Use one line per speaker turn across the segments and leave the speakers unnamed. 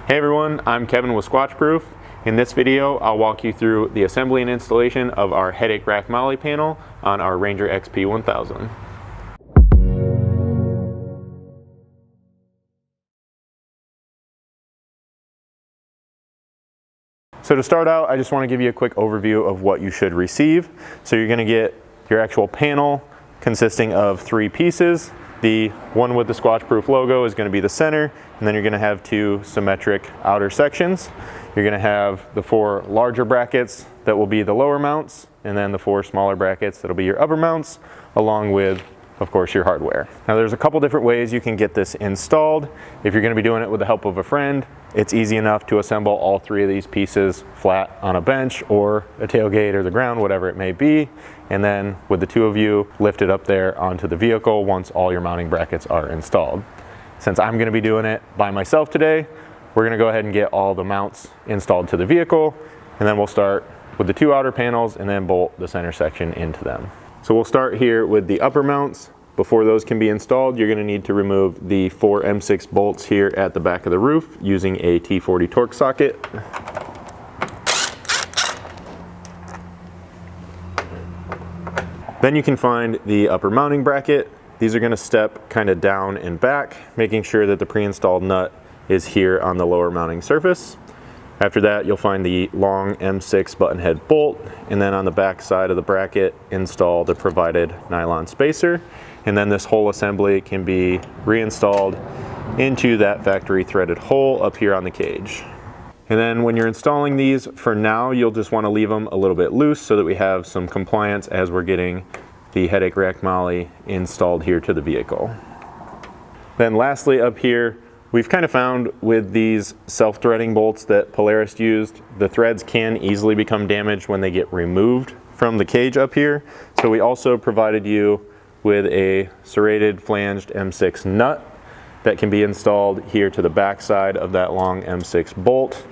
Hey everyone, I'm Kevin with Squatch. In this video, I'll walk you through the assembly and installation of our headache rack MOLLE panel on our Ranger XP 1000. So to start out, I just want to give you a quick overview of what you should receive. So you're going to get your actual panel consisting of 3 pieces. The one with the Squatch logo is going to be the center, and then you're going to have 2 symmetric outer sections. You're going to have the 4 larger brackets that will be the lower mounts, and then the 4 smaller brackets that'll be your upper mounts, along with, of course, your hardware. Now there's a couple different ways you can get this installed. If you're going to be doing it with the help of a friend, it's easy enough to assemble all 3 of these pieces flat on a bench or a tailgate or the ground, whatever it may be. And then with the 2 of you, lift it up there onto the vehicle once all your mounting brackets are installed. Since I'm going to be doing it by myself today, we're going to go ahead and get all the mounts installed to the vehicle, and then we'll start with the 2 outer panels and then bolt the center section into them. So we'll start here with the upper mounts. Before those can be installed, you're going to need to remove the 4 M6 bolts here at the back of the roof using a T40 torque socket. Then you can find the upper mounting bracket. These are going to step kind of down and back, making sure that the pre-installed nut is here on the lower mounting surface. After that, you'll find the long M6 button head bolt, and then on the back side of the bracket, install the provided nylon spacer. And then this whole assembly can be reinstalled into that factory threaded hole up here on the cage. And then when you're installing these, for now, you'll just want to leave them a little bit loose so that we have some compliance as we're getting the headache rack MOLLE installed here to the vehicle. Then lastly up here, we've kind of found with these self-threading bolts that Polaris used, the threads can easily become damaged when they get removed from the cage up here. So we also provided you with a serrated flanged M6 nut that can be installed here to the back side of that long M6 bolt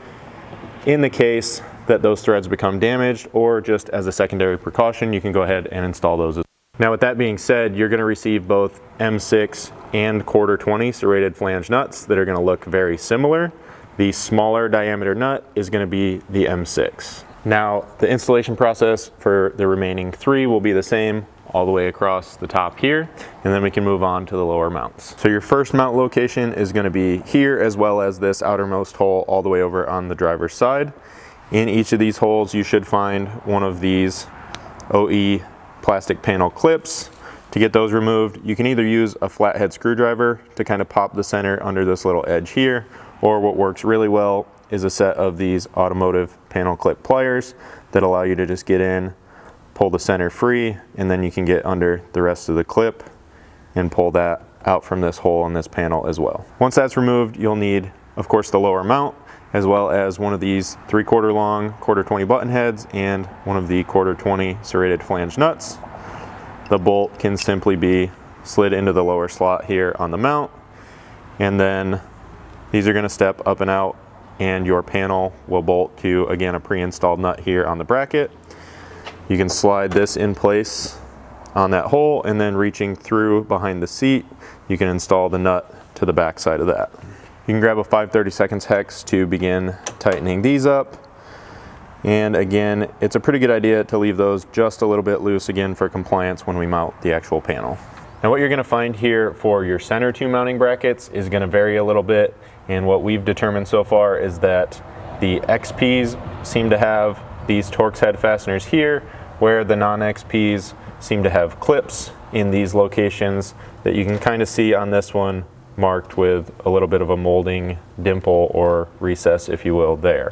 in the case that those threads become damaged, or just as a secondary precaution, you can go ahead and install those. Now with that being said, you're going to receive both M6 and 1/4-20 serrated flange nuts that are going to look very similar. The smaller diameter nut is going to be the M6. Now the installation process for the remaining 3 will be the same all the way across the top here, and then we can move on to the lower mounts. So your first mount location is going to be here, as well as this outermost hole all the way over on the driver's side. In each of these holes you should find one of these OE plastic panel clips. To get those removed, you can either use a flathead screwdriver to kind of pop the center under this little edge here, or what works really well is a set of these automotive panel clip pliers that allow you to just get in, pull the center free, and then you can get under the rest of the clip and pull that out from this hole in this panel as well. Once that's removed, you'll need, of course, the lower mount, as well as one of these 3/4 long 1/4-20 button heads and one of the 1/4-20 serrated flange nuts. The bolt can simply be slid into the lower slot here on the mount, and then these are going to step up and out, and your panel will bolt to, again, a pre-installed nut here on the bracket. You can slide this in place on that hole, and then reaching through behind the seat, you can install the nut to the back side of that. You can grab a 5/32 hex to begin tightening these up. And again, it's a pretty good idea to leave those just a little bit loose, again, for compliance when we mount the actual panel. Now what you're going to find here for your center 2 mounting brackets is going to vary a little bit, and what we've determined so far is that the XPs seem to have these Torx head fasteners here, where the non-XPs seem to have clips in these locations that you can kind of see on this one, marked with a little bit of a molding dimple or recess, if you will, there.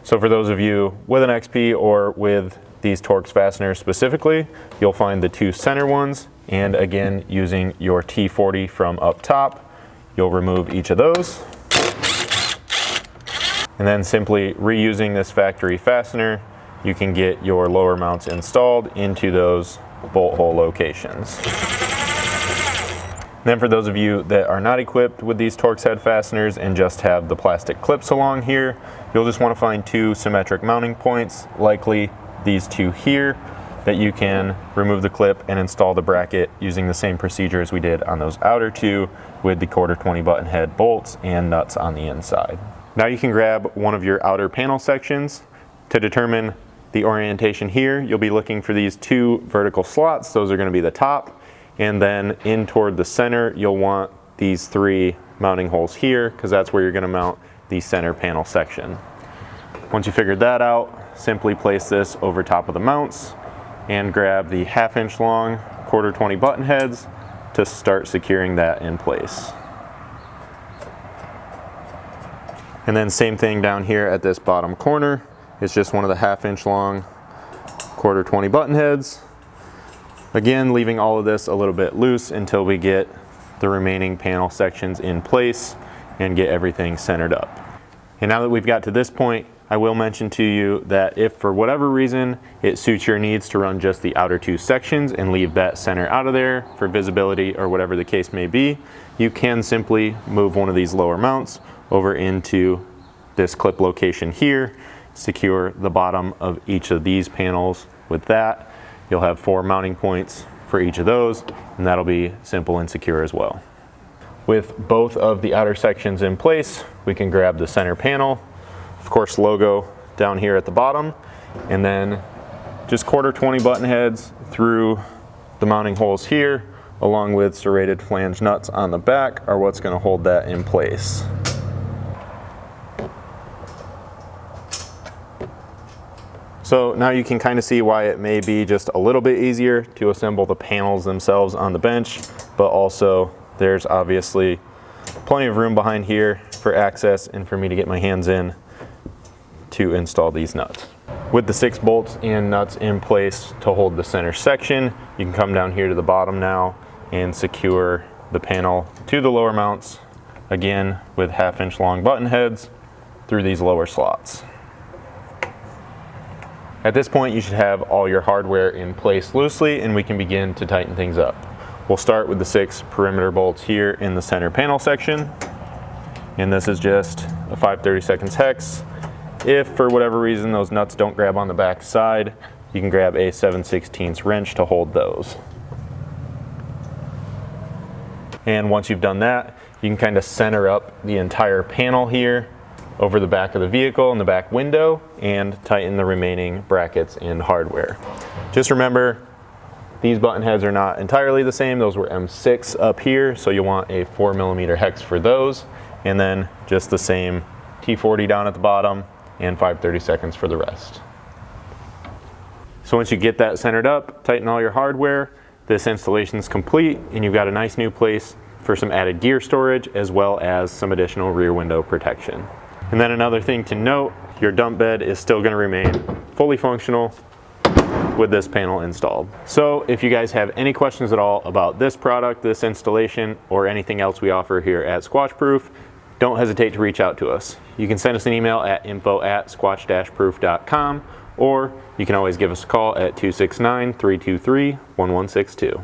So for those of you with an XP or with these Torx fasteners specifically, you'll find the 2 center ones, and again, using your T40 from up top, you'll remove each of those. And then simply reusing this factory fastener, you can get your lower mounts installed into those bolt hole locations. Then for those of you that are not equipped with these Torx head fasteners and just have the plastic clips along here, you'll just want to find 2 symmetric mounting points, likely these 2 here, that you can remove the clip and install the bracket using the same procedure as we did on those outer 2 with the 1/4-20 button head bolts and nuts on the inside. Now you can grab one of your outer panel sections. To determine the orientation here, you'll be looking for these two vertical slots. Those are going to be the top, and then in toward the center you'll want these three mounting holes here, because that's where you're going to mount the center panel section. Once you figured that out, simply place this over top of the mounts and grab the 1/2 inch long 1/4 20 button heads to start securing that in place. And then same thing down here at this bottom corner. It's just one of the 1/2 inch long 1/4 20 button heads. Again, leaving all of this a little bit loose until we get the remaining panel sections in place and get everything centered up. And now that we've got to this point, I will mention to you that if for whatever reason it suits your needs to run just the outer two sections and leave that center out of there for visibility or whatever the case may be, you can simply move one of these lower mounts over into this clip location here, secure the bottom of each of these panels with that. You'll have 4 mounting points for each of those, and that'll be simple and secure as well. With both of the outer sections in place, we can grab the center panel, of course logo down here at the bottom, and then just 1/4 20 button heads through the mounting holes here, along with serrated flange nuts on the back are what's going to hold that in place. So now you can kind of see why it may be just a little bit easier to assemble the panels themselves on the bench, but also there's obviously plenty of room behind here for access and for me to get my hands in to install these nuts. With the 6 bolts and nuts in place to hold the center section, you can come down here to the bottom now and secure the panel to the lower mounts, again with 1/2 inch long button heads through these lower slots. At this point, you should have all your hardware in place loosely, and we can begin to tighten things up. We'll start with the 6 perimeter bolts here in the center panel section, and this is just a 5/32 hex. If for whatever reason those nuts don't grab on the back side, you can grab a 7/16 wrench to hold those. And once you've done that, you can kind of center up the entire panel here over the back of the vehicle and the back window and tighten the remaining brackets and hardware. Just remember, these button heads are not entirely the same. Those were M6 up here, so you'll want a 4mm hex for those, and then just the same T40 down at the bottom and 5/32 for the rest. So once you get that centered up, tighten all your hardware, this installation is complete and you've got a nice new place for some added gear storage as well as some additional rear window protection. And then another thing to note, your dump bed is still going to remain fully functional with this panel installed. So if you guys have any questions at all about this product, this installation, or anything else we offer here at Squatch Proof, don't hesitate to reach out to us. You can send us an email at info@squatch-proof.com, or you can always give us a call at 269-323-1162.